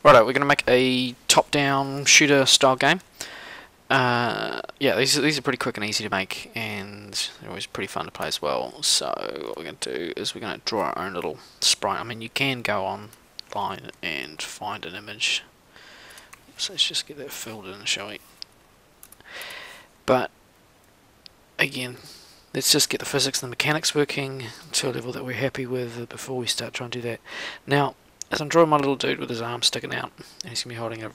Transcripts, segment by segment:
Righto, we're going to make a top-down shooter style game. Yeah, these are pretty quick and easy to make, and they're always pretty fun to play as well. So what we're going to do is we're going to draw our own little sprite. I mean, you can go online and find an image. So let's just get that filled in, shall we? But again, let's just get the physics and the mechanics working to a level that we're happy with before we start trying to do that. Now, as I'm drawing my little dude with his arm sticking out, and he's going to be holding a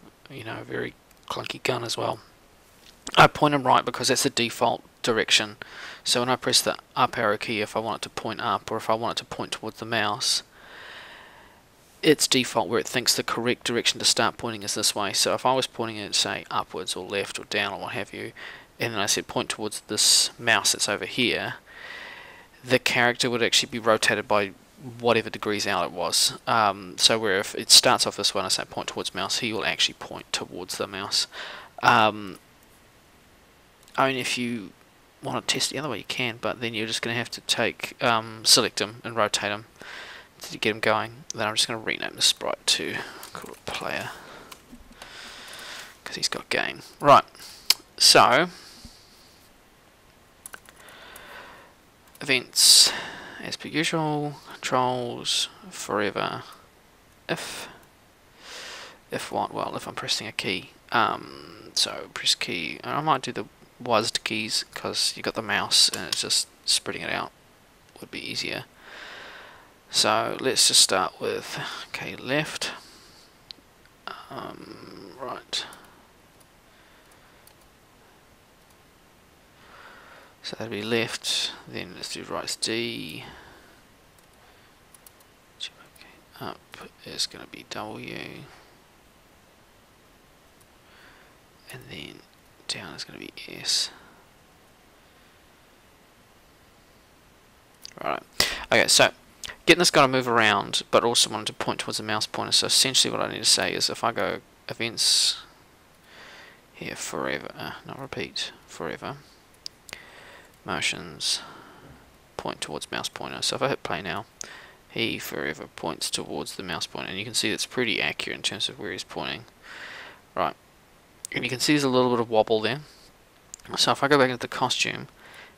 very clunky gun as well, I point him right because that's the default direction. So when I press the up arrow key, if I want it to point up or if I want it to point towards the mouse, it's default where it thinks the correct direction to start pointing is this way. So if I was pointing it, say, upwards or left or down or what have you, and then I said point towards this mouse that's over here, the character would actually be rotated by whatever degrees out it was. So where if it starts off this one, I say point towards mouse, he will actually point towards the mouse. I mean, if you want to test the other way, you can, but then you're just going to have to take, select him and rotate him to get him going. Then I'm just going to rename the sprite to call it player because he's got game. Right, so events as per usual, controls forever, if what? Well, if I'm pressing a key. So press key, and I might do the WASD keys because you got the mouse and it's just spreading it out would be easier. So let's just start with left, right. So that'd be left, then let's do right's D, up is going to be W, and then down is going to be S. Right. Okay, so getting this guy to move around, but also wanting to point towards the mouse pointer. So essentially what I need to say is if I go events here forever, not repeat, forever, motions, point towards mouse pointer. So if I hit play now, he forever points towards the mouse pointer, and you can see it's pretty accurate in terms of where he's pointing. Right, and you can see there's a little bit of wobble there. So if I go back into the costume,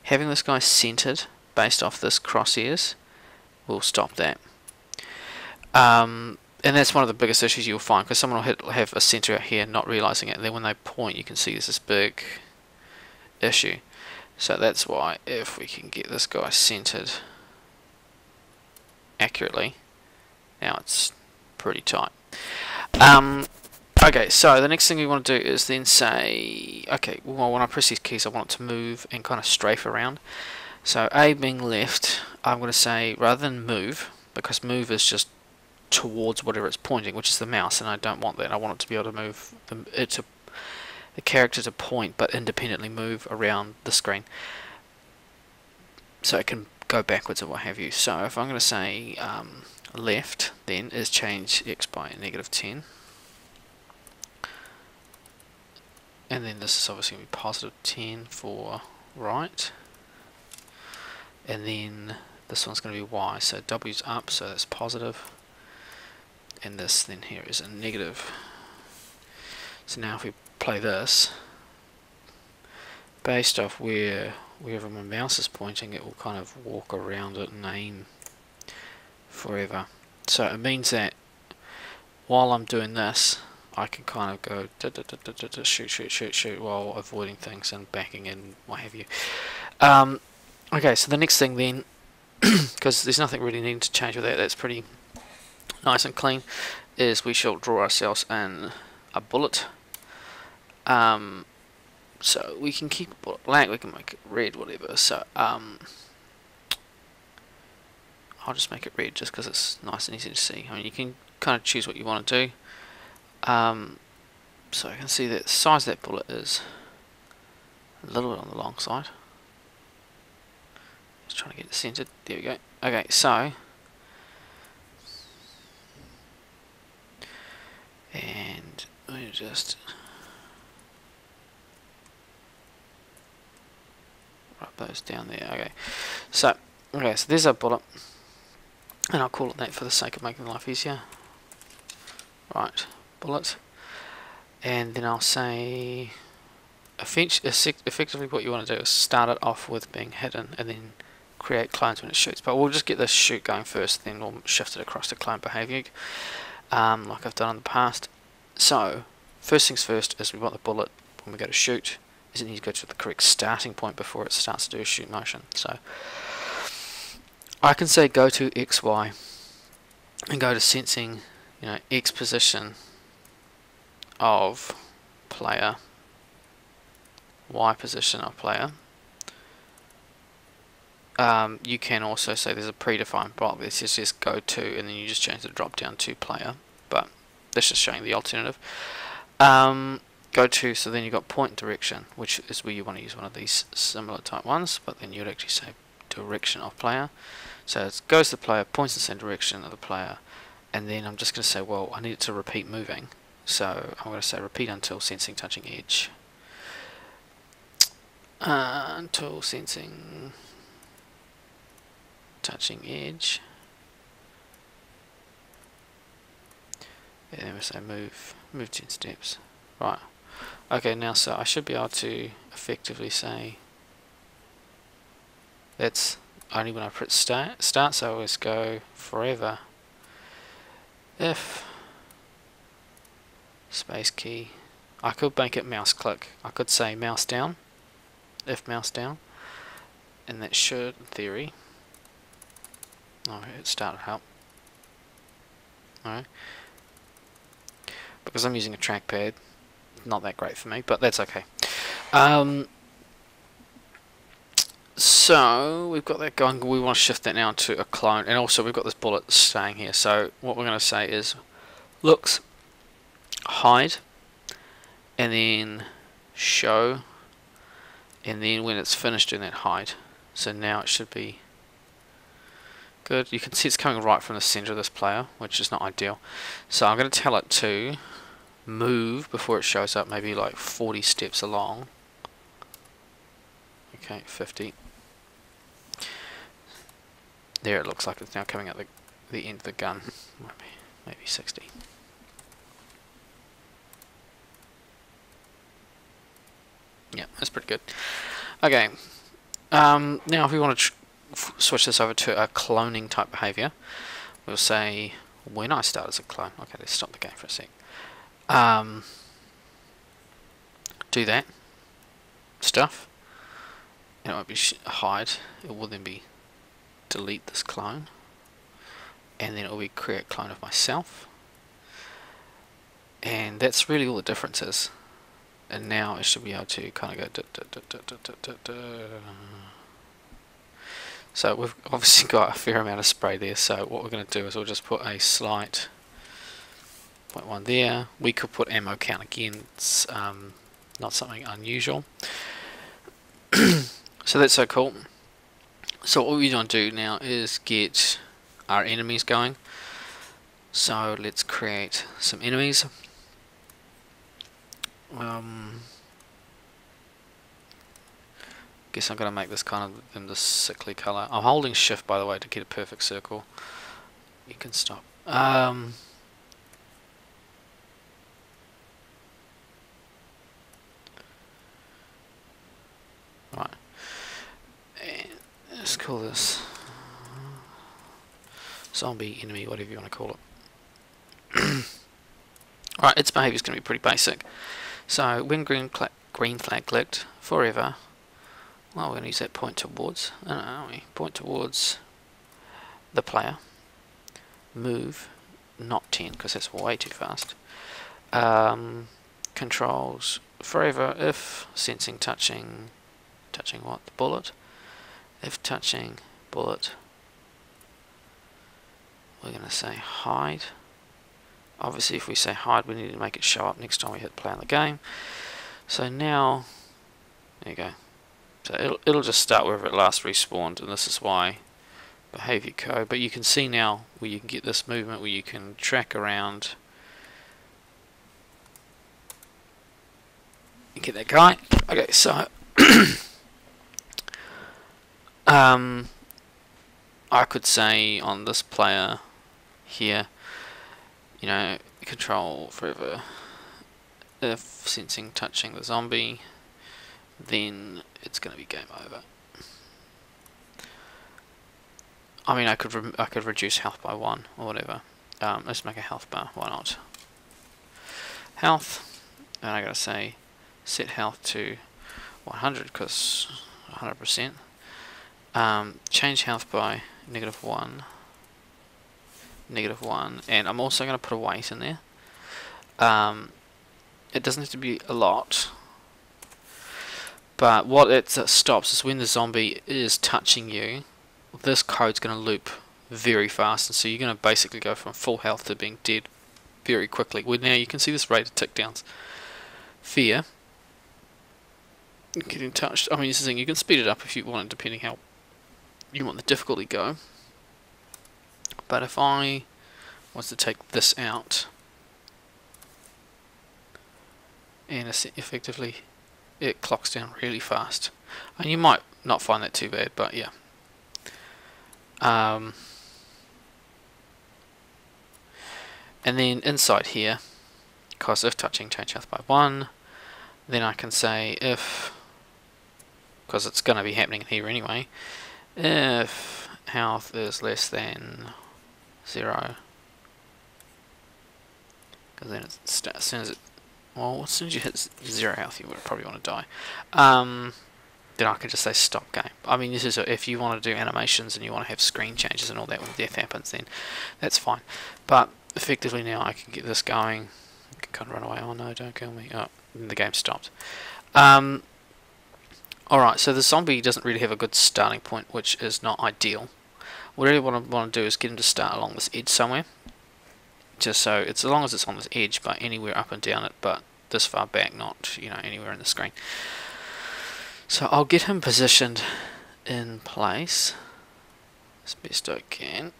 having this guy centered based off this crosshairs will stop that. And that's one of the biggest issues you'll find, because someone will have a center out here not realizing it, and then when they point you can see there's this big issue. So that's why if we can get this guy centered accurately, now it's pretty tight. Okay, so the next thing we want to do is then say, okay, well, when I press these keys I want it to move and kind of strafe around. So A being left, I'm going to say, rather than move, because move is just towards whatever it's pointing, which is the mouse, and I don't want that. I want it to be able to move, the character to point, but independently move around the screen. So it can go backwards or what have you. So if I'm going to say left, then is change X by -10. And then this is obviously going to be positive 10 for right. And then this one's going to be Y, so W's up, so that's positive. And this then here is a negative. So now if we play this, based off wherever my mouse is pointing, it will kind of walk around it and aim forever. So it means that while I'm doing this, I can kind of go shoot while avoiding things and backing in, what have you. Okay, so the next thing then, because there's nothing really needing to change with that, that's pretty nice and clean, is we shall draw ourselves in a bullet. So we can keep a bullet black, we can make it red, whatever. So I'll just make it red just because it's nice and easy to see. I mean, you can kind of choose what you want to do. So I can see that the size of that bullet is a little bit on the long side. Just trying to get it centered. There we go. Okay, so and we just write those down there. Okay, so there's our bullet, and I'll call it that for the sake of making life easier. Right, bullet, and then I'll say effectively what you want to do is start it off with being hidden and then create clones when it shoots. But we'll just get this shoot going first, then we'll shift it across to clone behavior, like I've done in the past. So first things first is we want the bullet when we go to shoot is it needs to go to the correct starting point before it starts to do a shoot motion. So I can say go to XY and go to sensing, X position of player, Y position of player. You can also say there's a predefined block that says just go to, and then you just change the drop down to player, but that's just showing the alternative. Go to, so then you've got point direction, which is where you want to use one of these similar type ones, but then you'd actually say direction of player. So it goes to the player, points in the same direction of the player, and then I'm just going to say, well, I need it to repeat moving. So I'm going to say repeat until sensing touching edge. Until sensing touching edge. And then we say move 10 steps. Right. Okay, now so I should be able to effectively say that's only when I press start, so I always go forever if space key. I could make it mouse click. I could say mouse down, if mouse down, and that should, in theory, it started help. Alright. Because I'm using a trackpad, not that great for me, but that's okay. So we've got that going. We want to shift that now to a clone, and also we've got this bullet staying here. So what we're going to say is looks, hide, and then show, and then when it's finished doing that, hide. So now it should be good. You can see it's coming right from the center of this player, which is not ideal. So I'm going to tell it to move before it shows up, maybe like 40 steps along. Okay, 50. There it looks like it's now coming at the end of the gun. Maybe 60. Yeah, that's pretty good. Okay, now if we want to switch this over to a cloning type behavior, we'll say when I start as a clone. Okay, let's stop the game for a sec. Do that stuff, and it won't be hide. It will then be delete this clone, and then it will be create clone of myself, and that's really all the difference is. And now it should be able to kind of go. So we've obviously got a fair amount of spray there. So what we're going to do is we'll just put a slight 0.1 there. We could put ammo count again. It's not something unusual. So that's so cool. So what we want to do now is get our enemies going. So let's create some enemies. Guess I'm going to make this kind of in this sickly color. I'm holding shift, by the way, to get a perfect circle. You can stop. Right. And let's call this zombie enemy, whatever you want to call it. Right, its behavior is going to be pretty basic. So when green flag clicked, forever. Well, we're going to use that point towards, aren't we? Point towards the player. Move, not 10, because that's way too fast. Controls, forever, if sensing touching what? The bullet. If touching bullet, we're going to say hide. Obviously, if we say hide, we need to make it show up next time we hit play in the game. So now, there you go. So it'll just start wherever it last respawned, and this is why behavior code. But you can see now where you can get this movement, where you can track around and get that guy. Okay, so I could say on this player here, control forever. If sensing touching the zombie, then it's going to be game over. I mean, I could reduce health by 1 or whatever. Let's make a health bar. Why not? Health, and I gotta say, set health to 100 because 100%. Change health by -1, -1, and I'm also going to put a weight in there. It doesn't have to be a lot, but what it stops is when the zombie is touching you, this code's going to loop very fast, and so you're going to basically go from full health to being dead very quickly. Well, now you can see this rate of tick downs. Fear, getting touched. I mean, this is the thing, you can speed it up if you want it, depending how you want the difficulty go. But if I was to take this out, and effectively it clocks down really fast, and you might not find that too bad, but yeah. And then inside here, because if touching, change health by 1, then I can say if, because it's going to be happening here anyway, if health is less than 0, because then it's, as soon as it, well, as soon as you hit 0 health, you would probably want to die. Then I can just say stop game. I mean, this is if you want to do animations and you want to have screen changes and all that when death happens, then that's fine. But effectively now I can get this going. I can kind of run away. Oh no, don't kill me. Oh, the game stopped. Alright, so the zombie doesn't really have a good starting point, which is not ideal. What I really want to do is get him to start along this edge somewhere. Just so it's as long as it's on this edge, but anywhere up and down it, but this far back, not, you know, anywhere in the screen. So I'll get him positioned in place as best I can.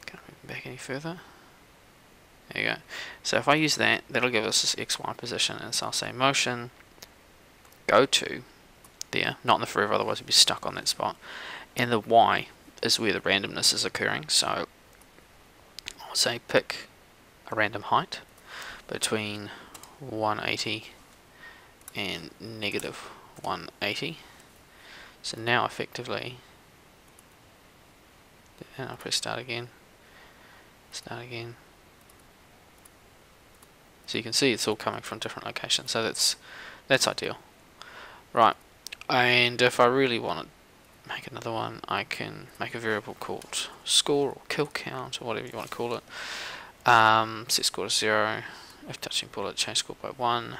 Can't move him back any further. There you go. So if I use that, that'll give us this XY position, and so I'll say motion, go to there, not in the forever, otherwise we'd be stuck on that spot. And the Y is where the randomness is occurring, so I'll say pick a random height between 180 and -180. So now effectively, and I'll press start again. So you can see it's all coming from different locations, so that's ideal. Right, and if I really want to make another one, I can make a variable called score or kill count or whatever you want to call it. Set score to 0. If touching bullet, change score by 1.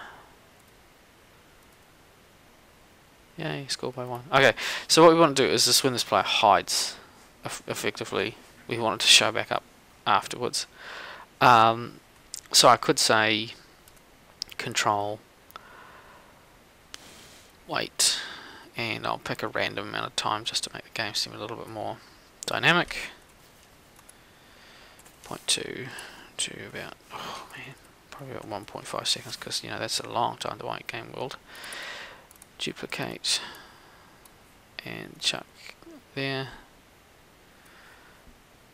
Yay, score by 1. Okay, so what we want to do is just when this player hides, effectively, we want it to show back up afterwards. So I could say control wait, and I'll pick a random amount of time just to make the game seem a little bit more dynamic. 0.2 to about, oh man, probably about 1.5 seconds, because you know that's a long time to wait game world. Duplicate and chuck there,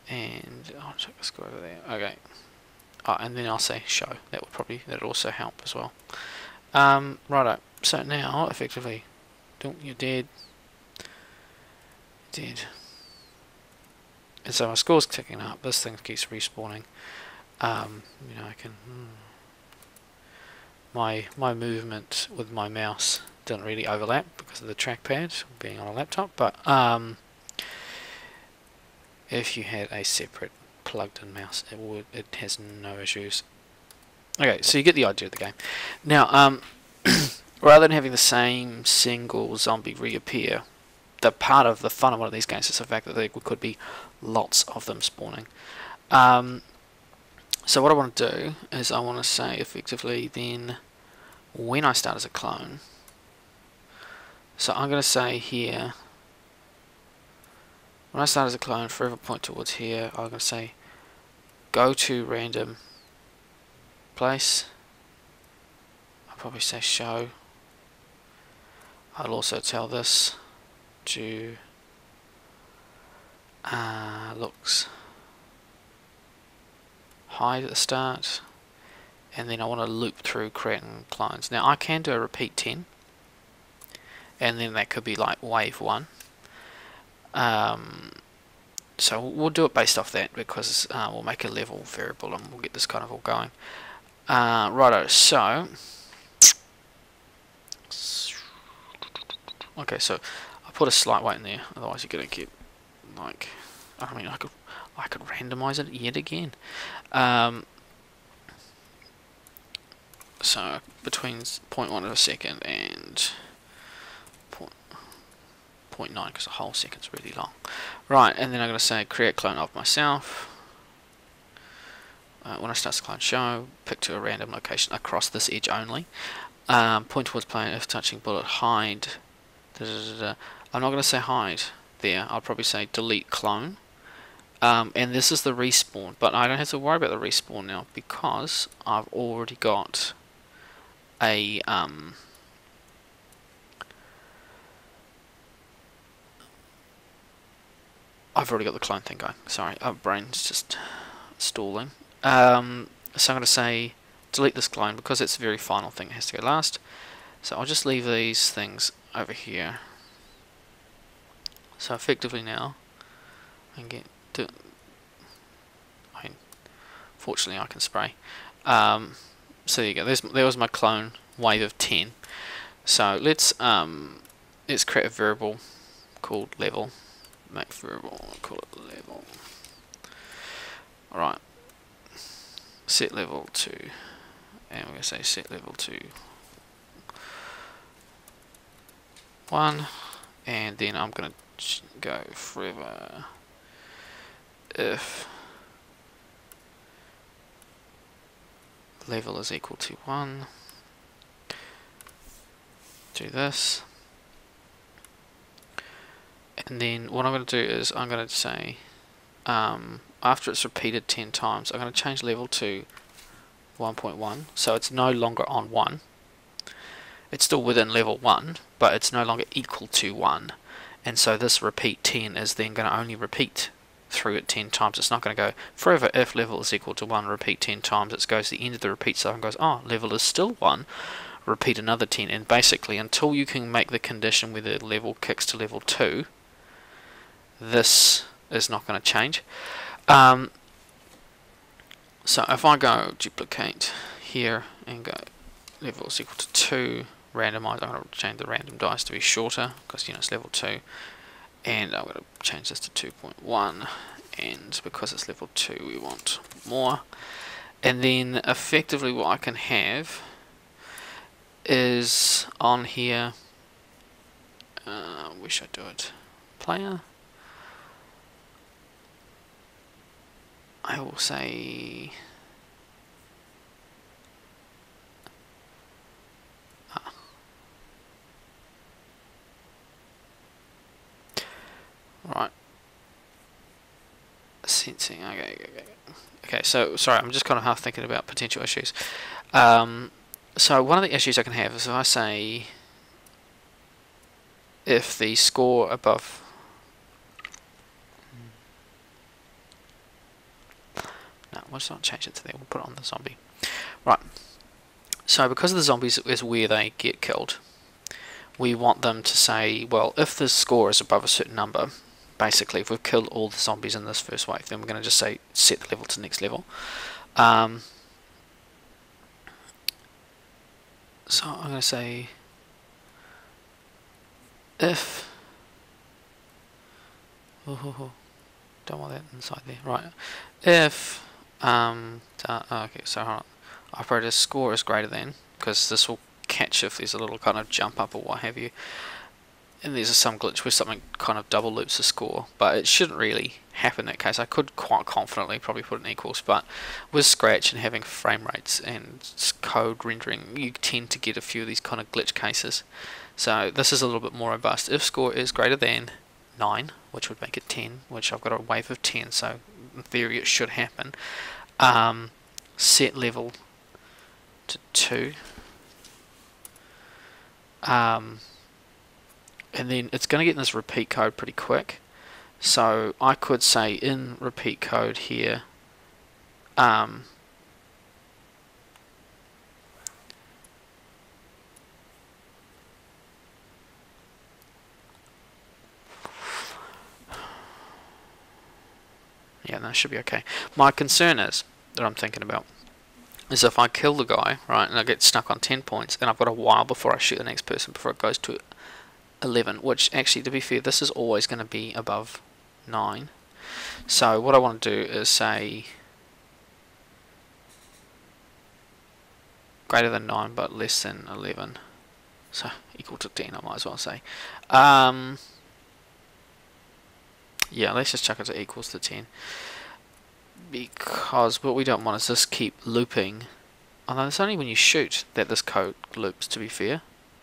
and I'll chuck the score over there. Okay. Oh, and then I'll say show. That'll also help as well. Righto. So now, effectively, you're dead. Dead. And so my score's ticking up. This thing keeps respawning. You know, I can. My movement with my mouse doesn't really overlap because of the trackpad being on a laptop. But if you had a separate plugged-in mouse, it has no issues. Okay, so you get the idea of the game. Now, rather than having the same single zombie reappear, the part of the fun of one of these games is the fact that there could be lots of them spawning. So what I want to do is I want to say effectively then when I start as a clone, so I'm going to say here, when I start as a clone, forever point towards here, I'm going to say go to random place. I'll probably say show. I'll also tell this to looks hide at the start, and then I want to loop through creating clones. Now I can do a repeat 10, and then that could be like wave 1. So we'll do it based off that, because we'll make a level variable and we'll get this kind of all going. Righto, so okay, so I put a slight weight in there, otherwise you're gonna get like, I mean, I could randomize it yet again. So between 0.1 of a second and 0.9, because a whole second's really long. Right, and then I'm going to say create clone of myself. When I start the clone show, pick to a random location across this edge only. Point towards player if touching bullet, hide. I'm not going to say hide there, I'll probably say delete clone. And this is the respawn, but I don't have to worry about the respawn now because I've already got a I've already got the clone thing going. Sorry, our brain's just stalling. So I'm going to say delete this clone because it's the very final thing that has to go last. So I'll just leave these things over here. So effectively now, I can get to. I mean, fortunately, I can spray. So there you go. There was my clone wave of 10. So let's create a variable called level. Make variable, call it level. Alright. Set level to, and we're going to say set level to 1, and then I'm going to go forever if level is equal to 1. Do this. And then what I'm going to do is I'm going to say after it's repeated 10 times I'm going to change level to 1.1, so it's no longer on 1. It's still within level 1, but it's no longer equal to 1, and so this repeat 10 is then going to only repeat through it 10 times. It's not going to go forever if level is equal to 1, repeat 10 times. It goes to the end of the repeat cycle and goes, oh, level is still 1, repeat another 10, and basically until you can make the condition where the level kicks to level 2, this is not going to change. So if I go duplicate here and go level is equal to 2, randomize, I'm going to change the random dice to be shorter because it's level 2, and I'm going to change this to 2.1, and because it's level 2 we want more. And then effectively what I can have is on here, where should I do it? Player. I will say right, sensing. Okay, so sorry, I'm just kind of half thinking about potential issues. So one of the issues I can have is if I say if the score above, no, let's not change it to there, we'll put it on the zombie. Right, so because the zombies is where they get killed, we want them to say, well, if the score is above a certain number, basically if we've killed all the zombies in this first wave, then we're going to just say set the level to the next level. So I'm going to say if don't want that inside there. Right, if okay, so hold on. Operator's score is greater than, because this will catch if there's a little kind of jump up or what have you, and there's some glitch where something kind of double loops the score, but it shouldn't really happen in that case. I could quite confidently probably put in equals, but with Scratch and having frame rates and code rendering, you tend to get a few of these kind of glitch cases. So this is a little bit more robust. If score is greater than 9, which would make it 10, which I've got a wave of 10, so in theory it should happen. Set level to 2. And then it's going to get in this repeat code pretty quick. So I could say in repeat code here, Yeah, that should be okay. My concern is, that I'm thinking about, is if I kill the guy, right, and I get stuck on 10 points, and I've got a while before I shoot the next person, before it goes to 11, which actually, to be fair, this is always going to be above 9. So what I want to do is say greater than 9 but less than 11, so equal to 10, I might as well say. Yeah, let's just chuck it to equals to 10, because what we don't want is this keep looping. Although it's only when you shoot that this code loops, to be fair.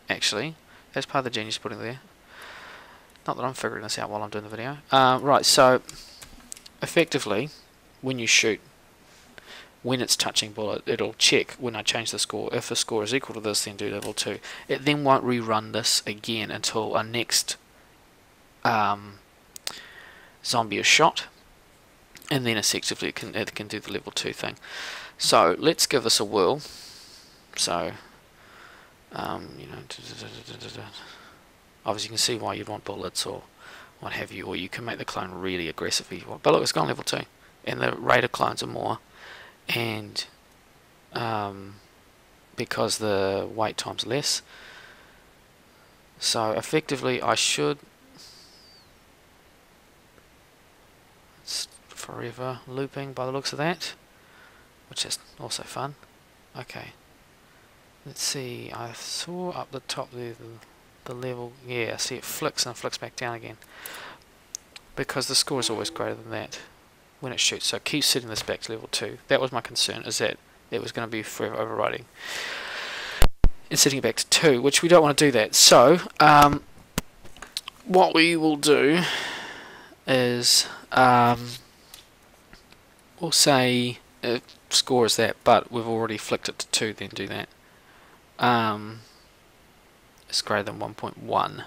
Actually, that's part of the genius putting there. Not that I'm figuring this out while I'm doing the video. Right, so effectively, when you shoot, when it's touching bullet, it'll check when I change the score. If the score is equal to this, then do level 2. It then won't rerun this again until our next zombie is shot, and then effectively it can do the level 2 thing. So let's give this a whirl. So you know, obviously you can see why you'd want bullets or what have you, or you can make the clone really aggressive if you want. But look, it's gone level 2, and the rate of clones are more, and because the wait time's less. So effectively I should, it's forever looping by the looks of that, which is also fun. Okay, let's see, I saw up the top there the level, yeah, see it flicks and flicks back down again, because the score is always greater than that when it shoots. So keep setting this back to level 2. That was my concern, is that it was going to be forever overriding and setting it back to 2, which we don't want to do that. So what we will do is we'll say score is that, but we've already flicked it to 2, then do that. It's greater than 1.1.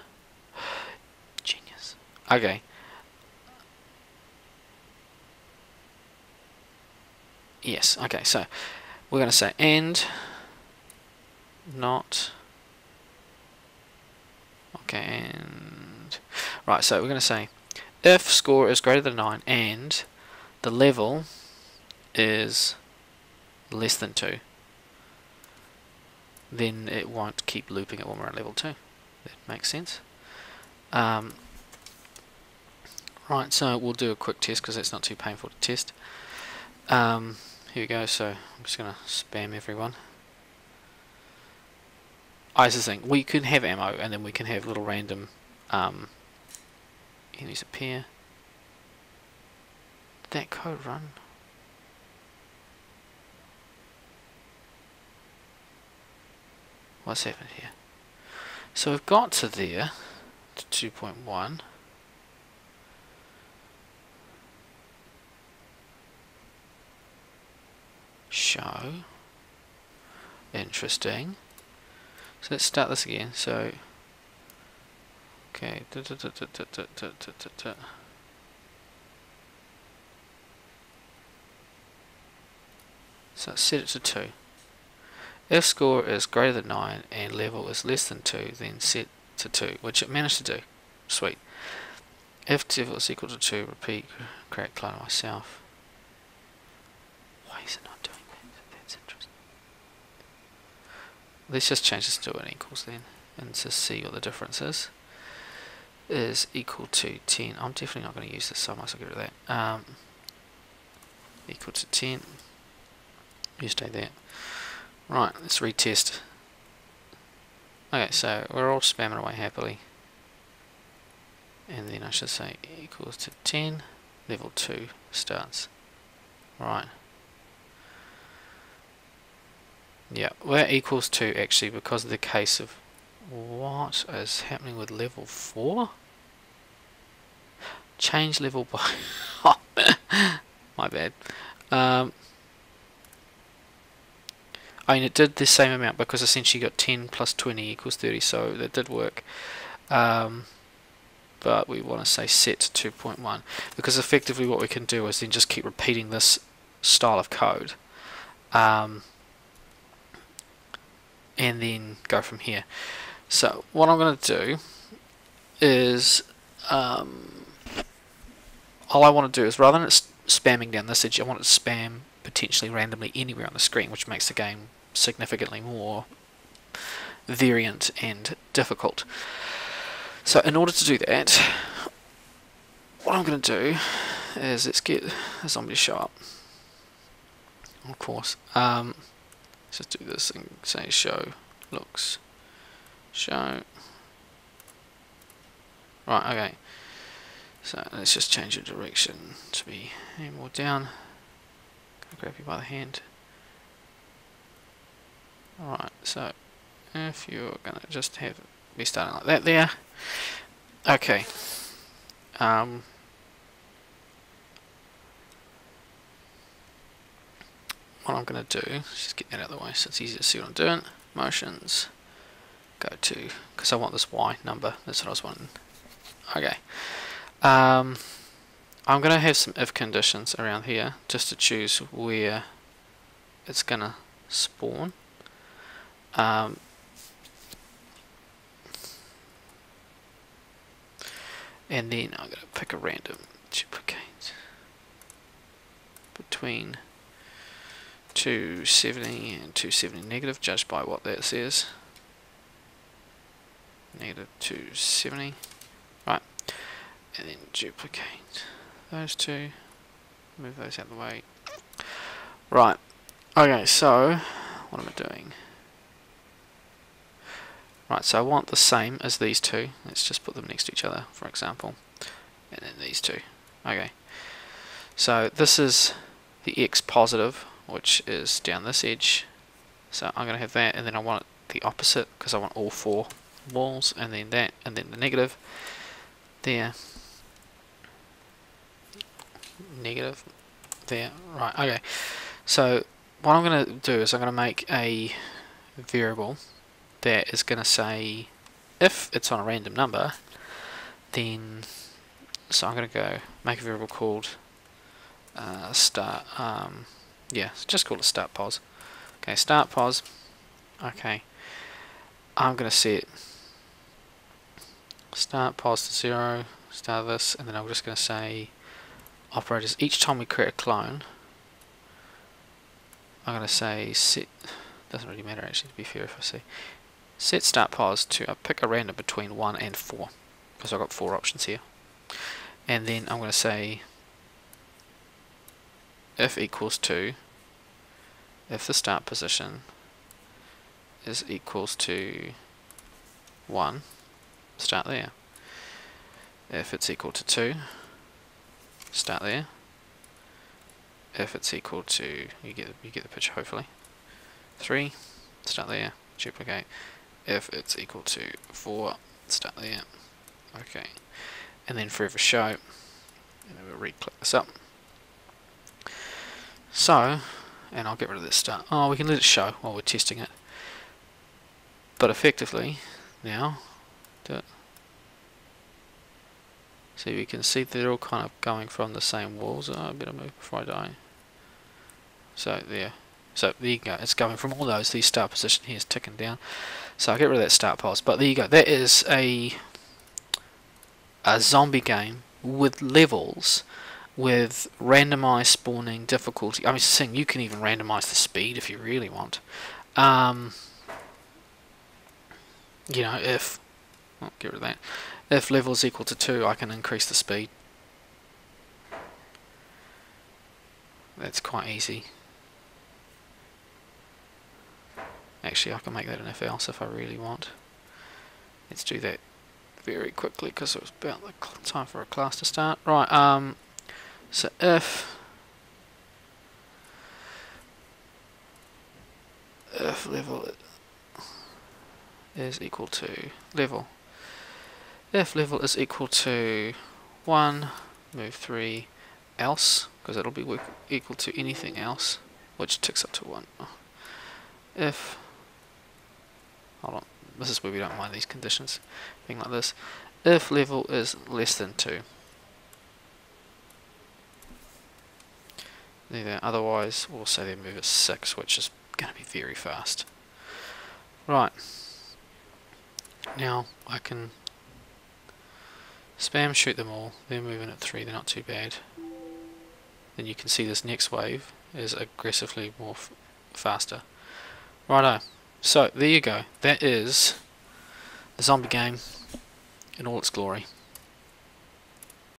Genius. Okay. Yes, okay, so we're going to say and not, okay, and right, so we're going to say if score is greater than 9 and the level is less than 2, then it won't keep looping it when we're at level 2. That makes sense. Right, so we'll do a quick test because it's not too painful to test. Here we go, so I'm just going to spam everyone. This is the thing, we can have ammo and then we can have little random enemies appear. Did that code run? What's happened here? So we've got to there, to 2.1. Show. Interesting. So let's start this again. So, okay. So set it to 2. If score is greater than 9 and level is less than 2, then set to 2, which it managed to do. Sweet. If level is equal to 2, repeat, create clone myself. Why is it not doing that? That's interesting. Let's just change this to an equals then, and just see what the difference is. Is equal to 10. I'm definitely not going to use this, so I might as well get rid of that. Equal to 10. You stay there. Right, let's retest. Okay, so we're all spamming away happily. And then I should say equals to 10, level 2 starts. Right. Yeah, we're equals to actually because of the case of what is happening with level 4? Change level by... my bad. I mean, it did the same amount because essentially you got 10 plus 20 equals 30, so that did work. But we want to say set to 2.1 because effectively what we can do is then just keep repeating this style of code, and then go from here. So what I'm going to do is, all I want to do is, rather than it spamming down this edge, I want it to spam potentially randomly anywhere on the screen, which makes the game significantly more variant and difficult. So in order to do that, what I'm going to do is, let's get a zombie to show up. Of course, let's just do this and say show looks show. Right, okay. So let's just change the direction to be more down. Gonna grab you by the hand. Alright, so if you're gonna just be starting like that there. Okay. What I'm going to do is just get that out of the way so it's easy to see what I'm doing. Motions, go to, because I want this Y number, that's what I was wanting. Okay. I'm going to have some if conditions around here just to choose where it's going to spawn. And then I'm going to pick a random duplicate between 270 and 270 negative, judged by what that says. Negative 270. Right. And then duplicate those two. Move those out of the way. Right. Okay, so what am I doing? Right, so I want the same as these two. Let's just put them next to each other, for example. And then these two. Okay. So this is the X positive, which is down this edge. So I'm going to have that, and then I want it the opposite, because I want all four walls, and then that, and then the negative there. Negative there. Right, okay. So what I'm going to do is I'm going to make a variable that is going to say, if it's on a random number, then, so I'm going to go make a variable called start, yeah, just call it start pos. Okay, start pos. Okay, I'm going to set start pos to 0, start this, and then I'm just going to say operators. Each time we create a clone, I'm going to say set, doesn't really matter actually, to be fair, if I say set start pos to pick a random between 1 and 4, because I've got 4 options here. And then I'm going to say if equals to, if the start position is equals to 1, start there. If it's equal to 2, start there. If it's equal to, you get the picture hopefully, 3, start there, duplicate. If it's equal to 4, start there. Okay, and then forever show, and then we'll re-click this up. So, and I'll get rid of this start. Oh, we can let it show while we're testing it. But effectively, now, do it. See, we can see they're all kind of going from the same walls. Oh, I better move before I die. So there. So there you go. It's going from all those. The start position here is ticking down. So I'll get rid of that start pos. But there you go. That is a zombie game with levels, with randomized spawning difficulty. I mean, seeing you can even randomize the speed if you really want. You know, if, oh, get rid of that. If level is equal to 2, I can increase the speed. That's quite easy. Actually, I can make that an if else if I really want. Let's do that very quickly because it was about the time for a class to start. Right, so if level is equal to level, if level is equal to 1, move 3, else, because it'll be equal to anything else, which ticks up to 1. If, hold on, this is where we don't mind these conditions being like this. If level is less than 2, there. Otherwise, we'll say they move at 6, which is going to be very fast. Right. Now I can spam shoot them all. They're moving at 3, they're not too bad. Then you can see this next wave is aggressively more faster. Righto. So there you go. That is the zombie game in all its glory.